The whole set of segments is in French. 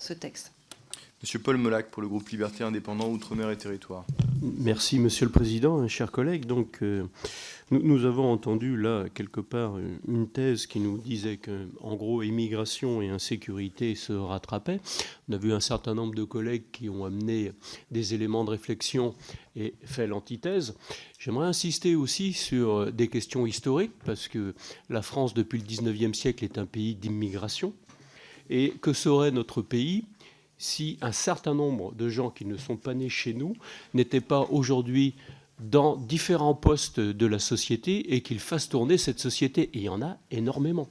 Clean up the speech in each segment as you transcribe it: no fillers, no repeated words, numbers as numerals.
ce texte. Monsieur Paul Molac pour le groupe Liberté Indépendant Outre-mer et Territoires. Merci Monsieur le Président, chers collègues. Donc, nous avons entendu là quelque part une thèse qui nous disait que, en gros, immigration et insécurité se rattrapaient. On a vu un certain nombre de collègues qui ont amené des éléments de réflexion et fait l'antithèse. J'aimerais insister aussi sur des questions historiques parce que la France depuis le 19e siècle est un pays d'immigration. Et que serait notre pays si un certain nombre de gens qui ne sont pas nés chez nous n'étaient pas aujourd'hui dans différents postes de la société et qu'ils fassent tourner cette société. Et il y en a énormément.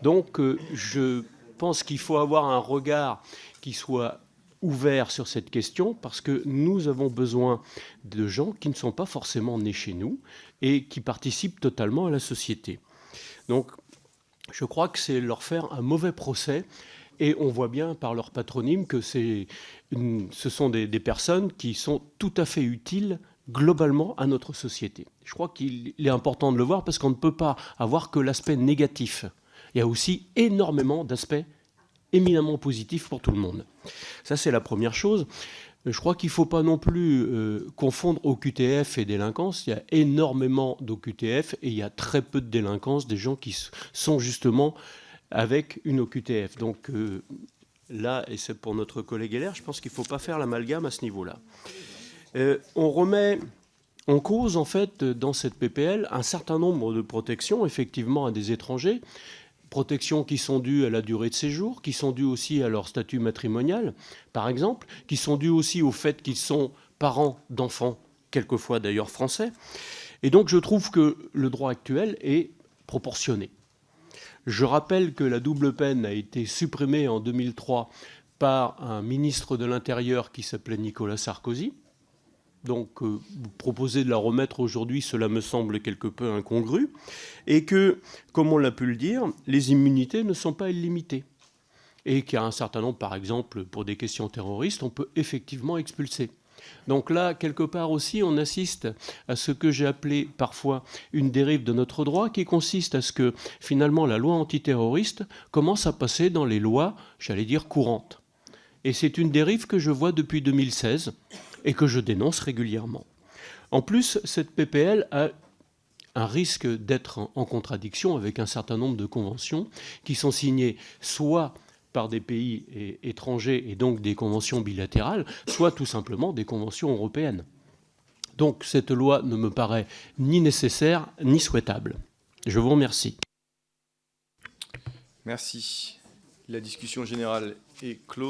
Donc je pense qu'il faut avoir un regard qui soit ouvert sur cette question parce que nous avons besoin de gens qui ne sont pas forcément nés chez nous et qui participent totalement à la société. Donc je crois que c'est leur faire un mauvais procès. Et on voit bien par leur patronyme que ce sont des personnes qui sont tout à fait utiles globalement à notre société. Je crois qu'il est important de le voir parce qu'on ne peut pas avoir que l'aspect négatif. Il y a aussi énormément d'aspects éminemment positifs pour tout le monde. Ça, c'est la première chose. Je crois qu'il ne faut pas non plus confondre OQTF et délinquance. Il y a énormément d'OQTF et il y a très peu de délinquance, des gens qui sont justement avec une OQTF. Donc là, et c'est pour notre collègue LR, je pense qu'il ne faut pas faire l'amalgame à ce niveau-là. On remet en cause, en fait, dans cette PPL, un certain nombre de protections, effectivement, à des étrangers, protections qui sont dues à la durée de séjour, qui sont dues aussi à leur statut matrimonial, par exemple, qui sont dues aussi au fait qu'ils sont parents d'enfants, quelquefois d'ailleurs français. Et donc je trouve que le droit actuel est proportionné. Je rappelle que la double peine a été supprimée en 2003 par un ministre de l'Intérieur qui s'appelait Nicolas Sarkozy. Donc, vous proposez de la remettre aujourd'hui, cela me semble quelque peu incongru. Et que, comme on l'a pu le dire, les immunités ne sont pas illimitées. Et qu'il y a un certain nombre, par exemple, pour des questions terroristes, on peut effectivement expulser. Donc là, quelque part aussi, on assiste à ce que j'ai appelé parfois une dérive de notre droit, qui consiste à ce que, finalement, la loi antiterroriste commence à passer dans les lois, j'allais dire, courantes. Et c'est une dérive que je vois depuis 2016 et que je dénonce régulièrement. En plus, cette PPL a un risque d'être en contradiction avec un certain nombre de conventions qui sont signées soit par des pays étrangers et donc des conventions bilatérales, soit tout simplement des conventions européennes. Donc cette loi ne me paraît ni nécessaire ni souhaitable. Je vous remercie. Merci. La discussion générale est close.